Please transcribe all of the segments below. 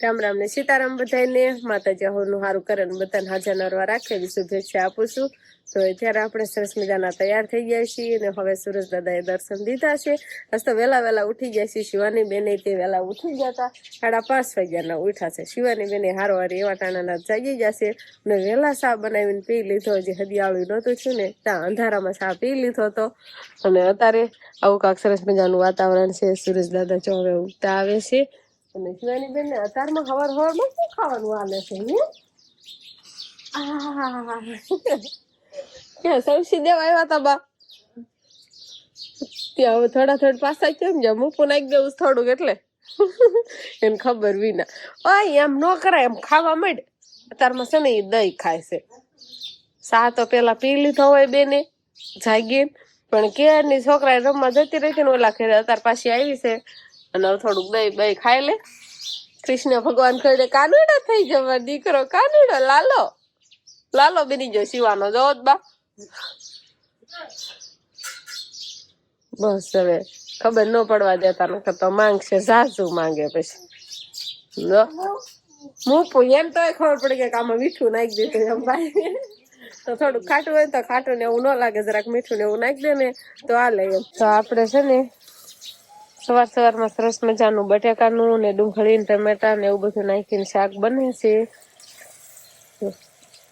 રામ રામ ને સીતારામ બધાને માતાજી હોનું હારું કરે ને બધાને હાજર નરવા રાખે એવી શુભેચ્છા આપું છું. તો અત્યારે આપણે સરસ મજાના તૈયાર થઈ ગયા છીએ અને હવે સુરજ દાદાએ દર્શન દીધા છે. આજ તો વહેલા ઉઠી ગયા છીએ. શિવાની બેને તે વહેલા ઉઠી ગયા હતા, 5:30 વાગ્યાના ઉઠ્યા છે. શિવાની બેને હારોહારી એવા ટાણાના જાગી ગયા છે અને વહેલા ચા બનાવીને પી લીધો. હજી હદિયાળું નહોતું છું ને ત્યાં અંધારામાં ચા પી લીધો હતો. અને અત્યારે આવું કાંક સરસ મજાનું વાતાવરણ છે. સુરજ દાદા જો હવે ઉગતા આવે છે. અને શિવાની બેન ને અત્યારમાં હવારમાં શું ખાવાનું હાલે છે? ક્યાં સૌસી દેવા આવ્યા તા બા? ત્યાં હવે થોડા પાછા કેમ જા મૂકું નાખી દેવું થોડુંક એટલે એને ખબર વિના. ઓય એમ ન કરાય, એમ ખાવા માંડ. અત્યારમાં છે ને એ દહીં ખાય છે. સા તો પેલા પી લીધો હોય બેને જાગી, પણ કેરની છોકરા રમવા જતી રહી છે ને ઓલા ખેડે અત્યારે પાછી આવી છે અને થોડુંક દહીં ખાઈ લે. કૃષ્ણ ભગવાન કહે કાનુડો થઈ જવા દીકરો, કાનુડો લાલો બની ગયો શિવાનો. જો બા બસ હવે ખબર ન પડવા દેતા, નકર તો માંગશે, ઝાઝુ માંગે પછી મૂકું એમ તો ખબર પડે કે આમાં મીઠું નાખી દીધું એમ ભાઈ. તો થોડું ખાટું હોય તો ખાટું ને એવું ન લાગે, જરાક મીઠું ને એવું નાખી દે ને તો હાલે એમ. તો આપણે છે ને સવારમાં સરસ મજાનું બટાકાનું ને ડુંગળી ને ટમેટા ને એવું બધું નાખીને શાક બને છે.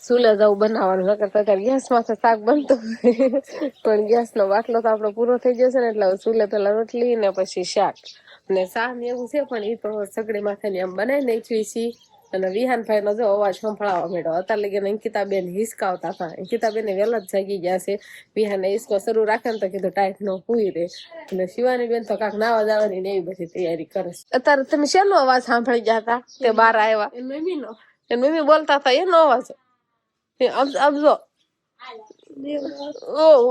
ચૂલે જવું બનાવવાનું, નકર તો ગેસ માંથી શાક બનતું પણ ગેસ નો બાટલો તો આપણો પૂરો થઈ જશે ને એટલે ચૂલે પેલા રોટલી ને પછી શાક ને શાક ને એવું છે. પણ એ તો સગડી માથે એમ બનાવી નાખી છીએ. અને વિહાનભાઈ નો જો અવાજ સંભળાવા માંડ્યો. અત્યારે લગીને અંકિતાબેન હિસકાવતા હતા. અંકિતાબેન વહેલા જ જાગી ગયા છે. વિહાને હિસકો શરૂ રાખે ને તો કીધું ટાઈટ નો પૂરી દે. અને શિવાની બેન તો કાંક નાવા જવાની ને એવી બધી તૈયારી કરે છે. અત્યારે તમે શેનો અવાજ સાંભળી ગયા હતા તે બહાર આવ્યા? એ મમ્મી બોલતા હતા એનો અવાજ. આમ જો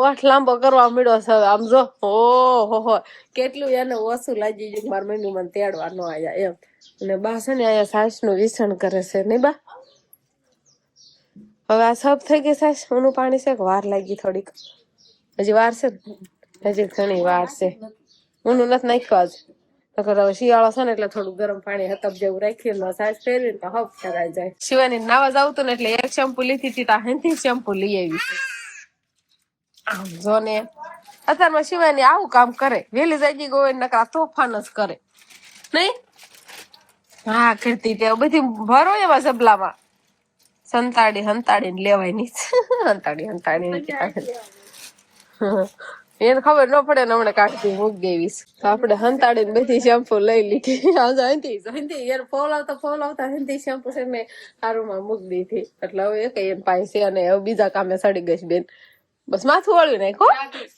વાટ લાંબો કરવા મળ્યો છે હવે. આમ જો ઓહો કેટલું એને ઓછું લાગી ગયું. મારી મમ્મી મને તેડવા ન આયા એમ. અને બા છે ને અહીંયા સાસ નું વિસણ કરે છે ને બા. હવે આ સબ થઈ ગઈ સાસ. ઊનું પાણી છે કે વાર લાગી થોડીક? હજી વાર છે ને, હજી ઘણી વાર છે. ઊનું નથી નાખ્યું આજ. નકર હવે શિયાળો છે ને એટલે થોડું ગરમ પાણી હતપ જેવું રાખીને સાસ ફેરવીને તો હપ ફેરાઈ જાય. શિવાની નાવા જાવ તો ને એટલે એક શેમ્પુ લીધી હતી, હેન્થી શેમ્પુ લઈ આવી છે. આમ જો ને અત્યારમાં શિવાની આવું કામ કરે. વેલી જાગી ગઈ નકર તોફાન જ કરે નહીં? હા કરતી તે બધી ભરો એવા જબલામાં સંતાડીને લેવાય સંતાડી એને ખબર ન પડે ને હમણાં કાઢતી મૂક દેવીશ. તો આપણે સંતાડીને બધી શેમ્પુ લઈ લીધી. ફોલાવતા હિન્દી શેમ્પુ છે મેં હારુમાં મૂકી દીધી. એટલે હવે એક એમ પાસે અને હવે બીજા કામે સડી ગઈ બેન. બસ માથું વળ્યું નાખો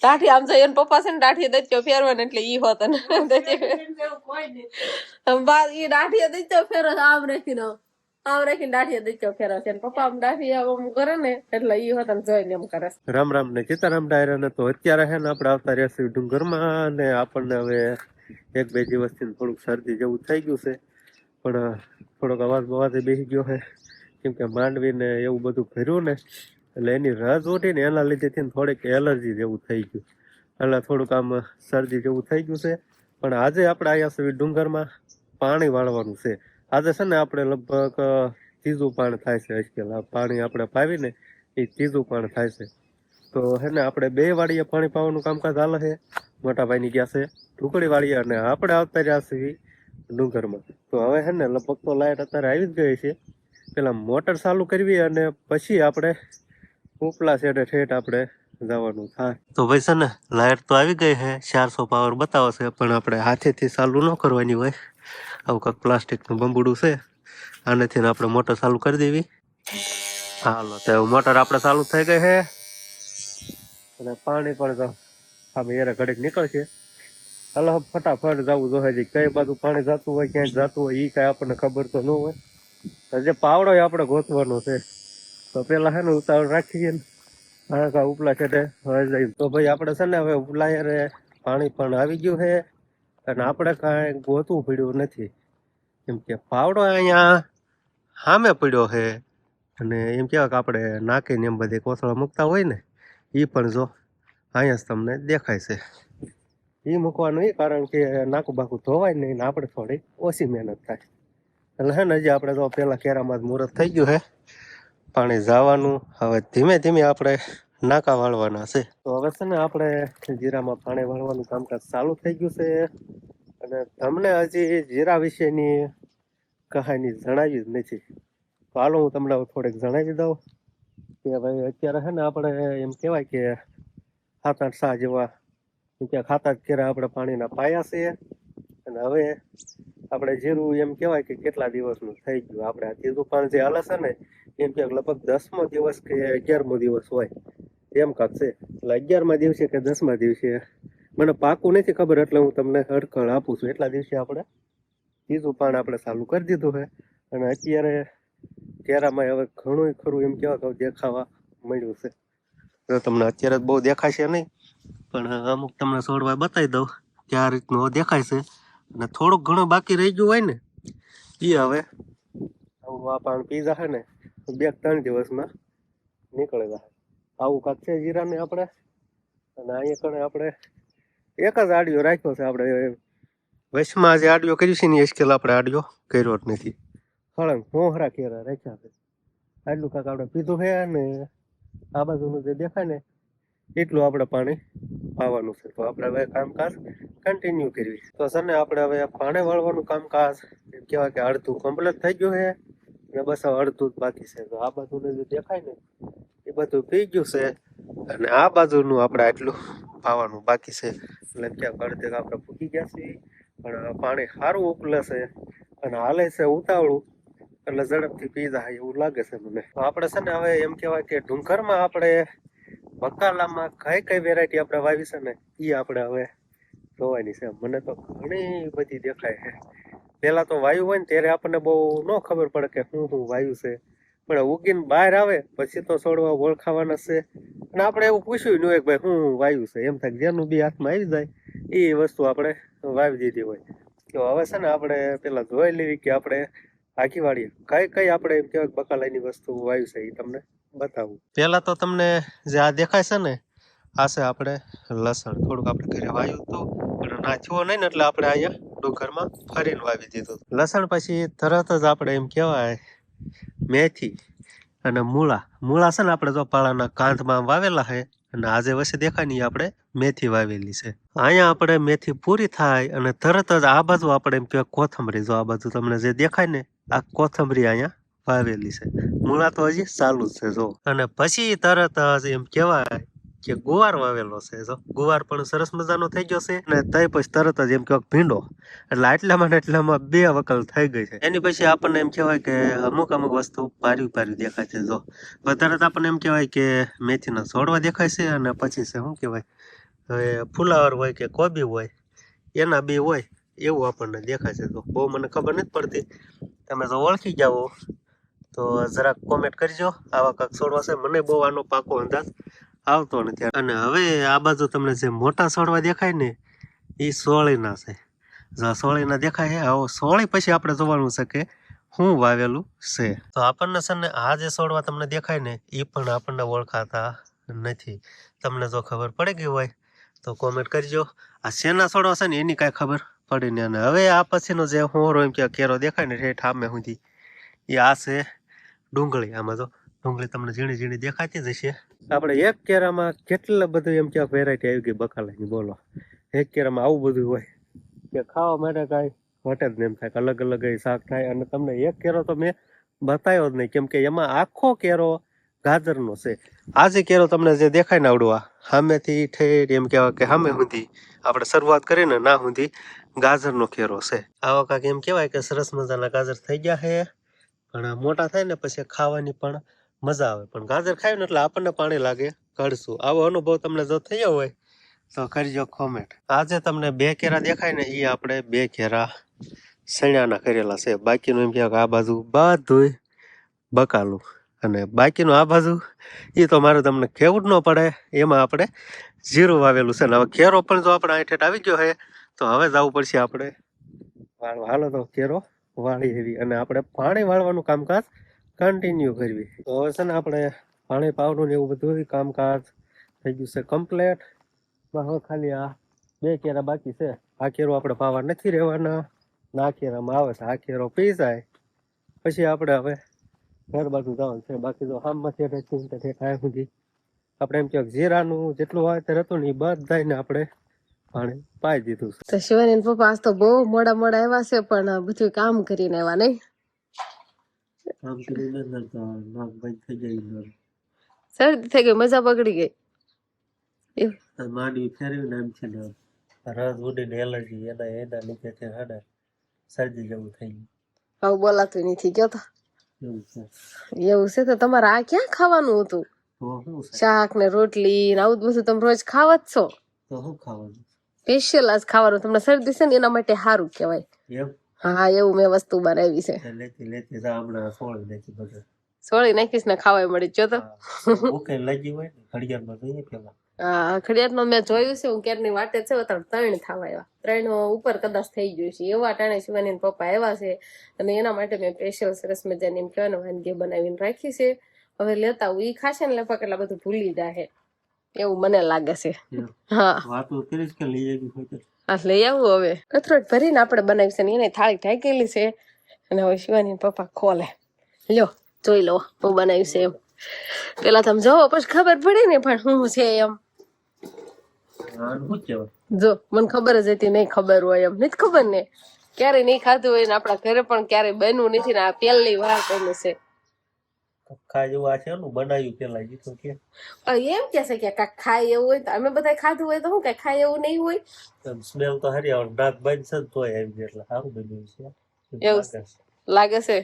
દાઠી. આમ જાય એને પપ્પા છે ને દાઠી દચ્યો ફેરવા એટલે ઈ હોત ને ઈ દાઠી દચ્યો ફેરો આમ રાખીને દાઠી દચ્યો ફેરો છે. પપ્પા આમ દાઠી આમ કરે ને એટલે ઈ હોત ને જોઈને એમ કરે. રામ રામ ને સીતારામ ડાયરા ને. તો અત્યારે છે ને આપણે આવતા રહેશે ડુંગરમાં ને આપણને હવે 1-2 દિવસથી થોડુંક શરદી જેવું થઈ ગયું છે. પણ થોડોક અવાજ બેસી ગયો છે કેમ કે માંડવી ને એવું બધું ભર્યું ને એટલે એની રસ ઉઠી ને એના લીધે થોડીક એલર્જી જેવું થઈ ગયું. એટલે થોડુંક આમ શરદી જેવું થઈ ગયું છે. પણ આજે આપણે અહીંયા સુધી ડુંગરમાં પાણી વાળવાનું છે. આજે છે ને આપણે લગભગ 3જું પાણ થાય છે. આજકાલ પાણી આપણે પાવીને એ 3જું પાણ થાય છે. તો હે ને આપણે 2 વાડીએ પાણી પાવાનું કામકાજ હાલે છે. મોટા ભાઈની ગયા છે ઢુકડી વાળીએ અને આપણે આવતા રહ્યા છીએ ડુંગરમાં. તો હવે હે ને લગભગ તો લાઈટ અત્યારે આવી જ ગઈ છે. પેલા મોટર ચાલુ કરવી અને પછી આપણે ઉપલા છેડે ઠેઠ આપણે જવાનું થાય. તો ભાઈ છે ને લાઈટ તો આવી ગઈ છે, 400 પાવર બતાવે છે. પણ આપણે હાથેથી ચાલુ ન કરવાની હોય. આવું કાંઈક પ્લાસ્ટિકનું બંબુડું છે, આનેથી આપણે મોટર ચાલુ કરી દેવી. હાલો તો મોટર આપણે ચાલુ થઈ ગઈ છે અને પાણી પણ આમ યાર ઘડીક નીકળશે. હાલો ફટાફટ જવું જોઈએ. કઈ બાજુ પાણી જતું હોય, ક્યાંય જતું હોય એ કાંઈ આપણને ખબર તો ન હોય. જે પાવડો આપણે ગોતવાનો છે તો પેલા છે ને ઉતાવળ રાખીએ ને ઉપલા છેડે જઈએ. તો ભાઈ આપણે છે ને હવે ઉપલા યારે પાણી પણ આવી ગયું છે અને આપણે કાંઈ ગોતવું પડ્યું નથી. કેમ કે પાવડો અહીંયા સામે પડ્યો છે અને એમ કહેવાય કે આપણે નાખીને એમ બધી કોથળા મૂકતા હોય ને એ પણ જો અહીંયા જ તમને દેખાય છે. એ મૂકવાનું એ કારણ કે નાકું બાકું ધોવાય નહીં ને આપણે થોડી ઓછી મહેનત થાય. એટલે હે ને હજી આપણે તો પેલા કેરામાં જ મુહૂર્ત થઈ ગયું હે, પાણી જવાનું. હવે ધીમે ધીમે આપણે નાકા વાળવાના છે. તો હવે છે ને આપણે જીરામાં પાણી વાળવાનું કામકાજ ચાલુ થઈ ગયું છે. અને તમને હજી જીરા વિશેની કહાની જણાવી જ નથી. તો હાલો હું તમને થોડીક જણાવી દઉં કે ભાઈ અત્યારે છે ને આપણે એમ કહેવાય કે 7-8 સા જેવા ખાતા જ કેરા આપણે પાણીના પાયા છે. અને હવે આપણે જીરું એમ કહેવાય કે કેટલા દિવસનું થઈ ગયું. આપણે આ ત્રીજું પાણી જે હાલે છે ને એમ કે લગભગ 10મો દિવસ કે 11મો દિવસ હોય એમ કાંક છે. એટલે 11મા દિવસે કે 10મા દિવસે મને પાકું નથી ખબર, એટલે હું તમને અડકળ આપું છું. એટલા દિવસે આપણે ત્રીજું પાણ આપણે ચાલુ કરી દીધું છે. અને અત્યારે કેરામાં હવે ઘણું ખરું એમ કહેવાય કે દેખાવા મળ્યું છે. તો તમને અત્યારે બહુ દેખાશે નહીં, પણ અમુક તમને છોડવા બતાવી દઉં કે આ રીતનું દેખાય છે. અને થોડુંક ઘણું બાકી રહી ગયું હોય ને એ હવે આ પાણી પી જશે ને 2-3 દિવસમાં નીકળી જશે. આવું કાંક છે જીરાને આપણે. અને અહીંયા કણે આપણે એક જ આડિયો રાખ્યો છે. આપણે વચમાં જે આડિયો કર્યું છે ને એસ્કેલ આપણે આડિયો કર્યો જ નથી. હળંગ મોહરા કેરા રાખ્યા છે. આટલું કાંક આપણે પીધું છે. અને આ બાજુનું જે દેખાય ને એટલું આપણે પાણી પાવાનું છે. તો આપણે હવે કામકાજ કન્ટિન્યુ કરવી. તો છે ને આપણે હવે પાણી વાળવાનું કામકાજ એમ કહેવાય કે અડધું કમ્પ્લીટ થઈ ગયું છે. અને બસ અડધું જ બાકી છે. તો આ બાજુને જે દેખાય ને એ બધું પી ગયું છે. અને આ બાજુનું આપણે આટલું પાવાનું બાકી છે. એટલે ક્યાંક અડધે આપણે ફૂટી ગયા છીએ. પણ પાણી સારું ઉપલે છે અને હાલે છે ઉતાવળું, એટલે ઝડપથી પી જાય એવું લાગે છે મને. તો આપણે છે ને હવે એમ કહેવાય કે ડુંગરમાં આપણે બકાલામાં કઈ કઈ વેરાયટી આપણે વાવી છે ને એ આપણે હવે જોવાની છે. મને તો ઘણી બધી દેખાય છે. પેલા તો વાયુ હોય ને ત્યારે આપણને બહુ ન ખબર પડે કે શું વાયુ છે, પણ ઉગીને બહાર આવે પછી તો છોડવા ઓળખાવાના છે. અને આપણે એવું પૂછ્યું ન હોય કે ભાઈ શું વાયુ છે, એમ થાય જેનું બી હાથમાં આવી જાય એ વસ્તુ આપણે વાવી દીધી હોય. તો હવે છે ને આપણે પેલા જોઈ લેવી કે આપણે આખી વાડીએ કઈ કઈ આપણે એમ કહેવાય બકાલાની વસ્તુ વાવી છે એ તમને બતાવું. પેલા તો તમને જે આ દેખાય છે ને આ છે આપણે લસણ. થોડુંક આપણે ઘરે વાવ્યું હતું પણ નાખ્યું નહીં ને એટલે આપણે અહીંયા ડુંગરમાં ફરીને વાવી દીધું લસણ. પછી તરત જ આપણે એમ કહેવાય મેથી અને મૂળા છે ને આપણે જો પાળાના કાંધમાં વાવેલા છે. અને આજે વચ્ચે દેખાય ને આપણે મેથી વાવેલી છે. અહીંયા આપણે મેથી પૂરી થાય અને તરત જ આ બાજુ આપણે એમ કહેવાય કોથમરી. જો આ બાજુ તમને જે દેખાય ને આ કોથમરી અહીંયા વાવેલી છે. મૂળા તો હજી ચાલુ જ છે જો. અને પછી તરત જ એમ કહેવાય કે ગુવાર વાવેલો છે. જો ગુવાર પણ સરસ મજાનો થઈ ગયો છે. અને તઈ પછી તરત જ એમ કહેવાય ભીંડો. એટલે એટલામાં ને એટલામાં 2 વકલ થઈ ગઈ છે. એની પછી આપણને એમ કહેવાય કે અમુક વસ્તુ પાર્યું દેખાય છે. જો વધારે તો આપણને એમ કહેવાય કે મેથીના છોડવા દેખાય છે. અને પછી છે શું કહેવાય હવે ફુલાવર હોય કે કોબી હોય એના બી હોય એવું આપણને દેખાય છે. તો બહુ મને ખબર નથી પડતી, તમે જો ઓળખી જાઓ તો જરાક કોમેન્ટ કરજો. આવા કાંક છોડવા છે, મને બહુ આનો પાકો અંદાજ આવતો નથી. અને હવે આ બાજુ તમને જે મોટા છોડવા દેખાય ને એ સોળીના છે. જો સોળીના દેખાય છે આવો સોળી પછી આપણે જોવાનું છે કે શું વાવેલું છે. તો આપણને છે ને આ જે છોડવા તમને દેખાય ને એ પણ આપણને ઓળખાતા નથી. તમને જો ખબર પડી ગઈ હોય તો કોમેન્ટ કરજો. આ શેના છોડવા છે ને એની કાંઈ ખબર પડી ને. અને હવે આ પછીનો જે હોરો એમ કે કેરો દેખાય ને ઠેઠ સામે સુધી એ આ છે ડુંગળી. આમાં જો ડુંગળી તમને ઝીણી ઝીણી દેખાતી જ હશે. આપણે એક કેરામાં કેટલા બધું એમ કે વેરાયટી આવી ગઈ બકાલાની. બોલો એક કેરામાં આવું બધું હોય કે ખાવા માટે કાંઈ ઘટે જ નહીં. એમ થાય અલગ અલગ શાક થાય. અને તમને એક કેરો તો મેં બતાવ્યો જ નહીં, કેમ કે એમાં આખો કેરો ગાજરનો છે. આ જે કેરો તમને જે દેખાય ને આવડું આ સામેથી ઠેર એમ કહેવાય કે સામે સુધી આપણે શરૂઆત કરીને ના સુધી ગાજરનો કેરો છે. આવા કાંક એમ કહેવાય કે સરસ મજાના ગાજર થઈ ગયા છે. પણ મોટા થાય ને પછી ખાવાની પણ મજા આવે. પણ ગાજર ખાય ને એટલે આપણને પાણી લાગે કડશું. આવો અનુભવ તમને જો થયો હોય તો કરજો કોમેન્ટ. આજે તમને 2 કેરા દેખાય ને એ આપણે 2 કેરા સણ્યાના કરેલા છે. બાકીનું એમ કહેવાય કે આ બાજુ બધું બકાલું. અને બાકીનું આ બાજુ એ તો મારે તમને કહેવું જ ન પડે, એમાં આપણે જીરું વાવેલું છે. ને હવે કેરો પણ જો આપણે આઠેઠ આવી ગયો છે તો હવે જવું પડશે આપણે હાલો તો કેરો વાળી એવી. અને આપણે પાણી વાળવાનું કામકાજ કન્ટિન્યુ કરવી. તો હવે છે ને આપણે પાણી પાવાનું ને એવું બધું કામકાજ થઈ ગયું છે કમ્પ્લેટ. હવે ખાલી આ 2 કેરા બાકી છે. આ કેરો આપણે પાવા નથી રહેવાના. ના કેરામાં આવે છે આ કેરો પી જાય પછી આપણે હવે ઘર બાજુ જવાનું છે. બાકી તો આમમાંથી ઠાય સુધી આપણે એમ કે જીરાનું જેટલું વાવેતર હતું ને એ બધાને આપણે પાણી પાઈ દીધું છે. તો શિવાની પપ્પા આજ તો બહુ મોડા મોડા આવ્યા છે, પણ બધું કામ કરીને આવ્યા નહીં. કામ કરીને નાક બંધ થઈ જાય, શરદી થઈ ગઈ, મજા બગડી ગઈ. માંડવી ફેરવીને એમ છે ને રસ ઉડીને એલર્જી એના લીધે છે ને શરદી જેવું થઈ ગયું. હવે બોલાતું નથી ગયો તો એવું છે. તો તમારે આ ક્યાં ખાવાનું હતું? શાક ને રોટલી ને આવું બધું તમે રોજ ખાવ જ છો? તો શું ખાવાનું? સ્પેશિયલ આજ ખાવાનું. તમને શરદી છે ને એના માટે સારું કહેવાય. હા, એવું મેં વસ્તુ બનાવી છે. સોળી નાખીશ ને ખાવા મળી. જો તો હા, ખડિયાળમાં મેં જોયું છે. હું ક્યારની વાટે છે 3 થવા આવ્યા, 3 ઉપર કદાચ થઈ ગયું છે. એવા ટાણે શિવાની પપ્પા આવ્યા છે અને એના માટે મેં સ્પેશિયલ સરસ મજાની એમ કહેવાય ને વાનગી બનાવીને રાખી છે. હવે લેતા હું ઈ ખાશે ને લગભગ એટલા બધું ભૂલી જાય એવું મને લાગે છે. હા, વાતો કરીશ કે લઈ આવી હોય. હા, લઈ આવું. હવે કથરોટ ભરીને આપણે બનાવી છે ને એને થાળી ઢાંકેલી છે અને હવે શિવાની પપ્પા ખોલે. લ્યો જોઈ લો હું બનાવ્યું છે એમ. પેલા તમે જોવો પછી ખબર પડે ને પણ શું છે એમ. જો મને ખબર જ હતી નહીં ખબર હોય એમ. નથી ખબર ને, ક્યારે નહીં ખાધું હોય ને આપણા ઘરે પણ ક્યારે બન્યું નથી ને આ પહેલી વાર બન્યું છે. ખાય એવું આ છે ને બનાવ્યું પેલા જીતો કે એમ કે છે કે કાક ખાય એવું હોય તો અમે બધા ખાધું હોય તો શું કઈ ખાય એવું નહીં હોય. સ્મેલ તો હરી આવે, નાક બંધ છે તોય આવી એટલે સારું બન્યું છે એવું લાગે છે.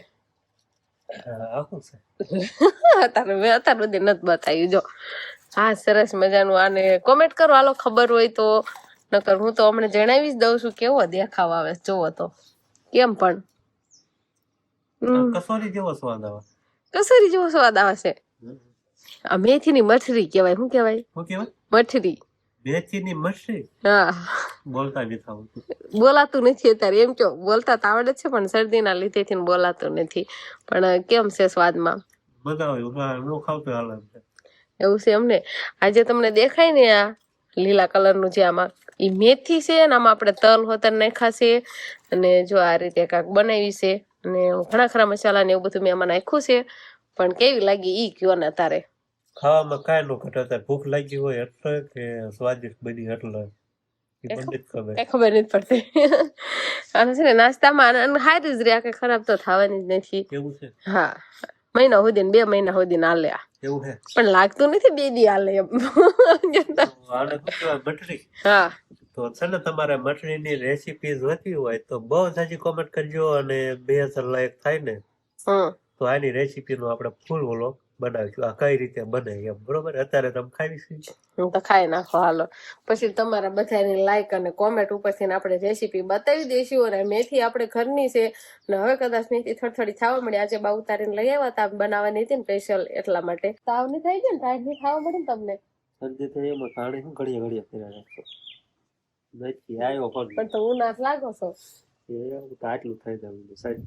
અત્યારે મેં અત્યાર સુધી નથી બતાવ્યું. જો હા, સરસ મજાનું. આને કોમેન્ટ કરો હાલો ખબર હોય તો, નકર હું તો હમણાં જણાવી જ દઉં છું કેવો દેખાવ આવે. જોવો તો કેમ પણ કસોરી જેવો સ્વાદ આવે. કસોરી જેવો સ્વાદ આવે છે. આ મેથીની મઠરી કહેવાય. શું કહેવાય? શું કહેવાય? મઠરી. મેથીની મઠરી? હા, બોલતા નથી આવડતું. બોલાતું નથી અત્યારે. એમ કહો બોલતા તો આવડે છે પણ શરદીના લીધેથી બોલાતું નથી. પણ કેમ છે સ્વાદમાં? એવું છે એમને. આજે તમને દેખાય ને આ લીલા કલરનું જે આમાં એ મેથી છે ને આમાં આપણે તલ હોતર નાખ્યા છે અને જો આ રીતે કાંક બનાવી છે અને ઘણા ખરા મસાલા ને એવું બધું મેં આમાં નાખ્યું છે. પણ કેવી લાગી ઈ કયો ને તારે? ખાવામાં કાંઈ નો ઘટે. ભૂખ લાગી હોય એટલે કે સ્વાદિષ્ટ બની એટલે ખબર નથી પડતી. અને છે ને નાસ્તામાં હારી જ રહ્યા, કે ખરાબ તો થવાની જ નથી. એવું છે? હા, મહિના સુધી 2 મહિના સુધી હાલે. એવું છે પણ લાગતું નથી 2 દી હાલે એમ. હા, તો છે ને તમારે મઠરીની રેસીપી જોઈતી હોય તો બહુ સાચી કોમેન્ટ કરજો અને 2000 લાઈક થાય ને તો આની રેસીપી નો આપણે ફૂલ ઓલો બનાવીશું. આ કઈ રીતે બને એમ. બરોબર? અત્યારે તમે ખાવી હું તો ખાઈ નાખો હાલો. પછી તમારા બધાની લાઈક અને કોમેન્ટ ઉપરથી આપણે રેસીપી બતાવી દઈશું. અને મેથી આપણે ઘરની છે ને હવે કદાચ મેથી થોડી થવા મળી. આજે બા ઉતારીને લઈ આવ્યા હતા બનાવવાની હતી ને સ્પેશિયલ એટલા માટે. તાવ ની થાય છે ને ટાઈટ ની ખાવા મળે ને તમને. શરદી તો એમાં કાઢે શું ઘડીએ ફેરા રાખો નથી આવ્યો પણ તો હું નાશ લાગો છો આટલું થઈ જાય સાહેબ.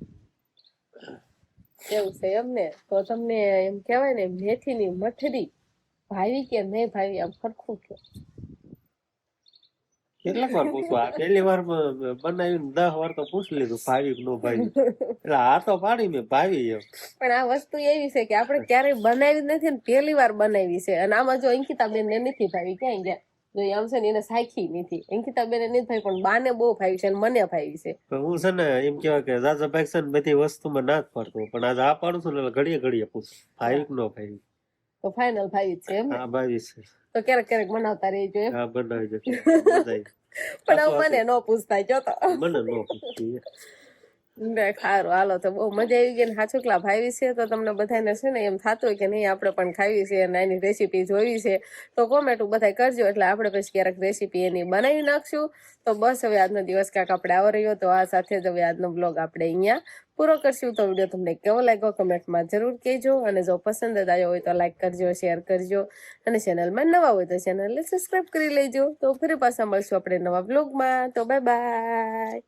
એવું છે એમ ને. તો તમને એમ કેવાય ને મેથીની મઠરી ભાવી કે નહીં ભાવી આમ સરખું કે કેટલાક વાર પૂછવા? આ પહેલી વાર બનાવીને 10 વાર તો પૂછી લીધું ભાવી કે નો ભાવી. એટલે આ તો પાડી મેં ભાવી એમ. પણ આ વસ્તુ એવી છે કે આપણે ક્યારેય બનાવી નથી ને પહેલી વાર બનાવી છે. અને આમાં જો અંકિતાબેન ને નથી ભાવી ક્યાંય ગયા જો આમ છે ને એને સાખી નથી. અંકિતાબેન ને નથી ભાવી પણ બાને બહુ ભાવી છે અને મને ભાવી છે. હું છે ને એમ કેવાય કે જાજા ભાઈ છે ને બધી વસ્તુમાં ના જ પડતો પણ આજે આ પાડું છું ને ઘડીએ પૂછ ભાવી કે નો ભાવી. તો ફાઇનલ ભાવી છે એમ? હા, ભાવી છે. તો ક્યારેક બનાવતા રહેજો એમ. હા, બનાવી દેજો. પણ મને નો પૂછતા જો તો મને નો પૂછતી. સારું હાલો. તો બહુ મજા આવી ગઈ ને હાચુકલા ભાવી છે તો તમને બધાને છે ને એમ થતું હોય કે નહીં આપણે પણ ખાવી છે અને એની રેસીપી જોઈ છે તો કોમેન્ટ બધા કરજો એટલે આપણે પછી ક્યારેક રેસીપી એની બનાવી નાખશું. તો બસ હવે આજનો દિવસ કાંક આપણે આવો રહ્યો. તો આ સાથે જ હવે આજનો બ્લોગ આપણે અહીંયા પૂરો કરશું. તો વિડીયો તમને કેવો લાગ્યો કમેન્ટમાં જરૂર કહેજો અને જો પસંદ જ આવ્યો હોય તો લાઈક કરજો, શેર કરજો અને ચેનલમાં નવા હોય તો ચેનલને સબસ્ક્રાઈબ કરી લેજો. તો ફરી પાછા મળશું આપણે નવા બ્લોગમાં. તો બાય બાય.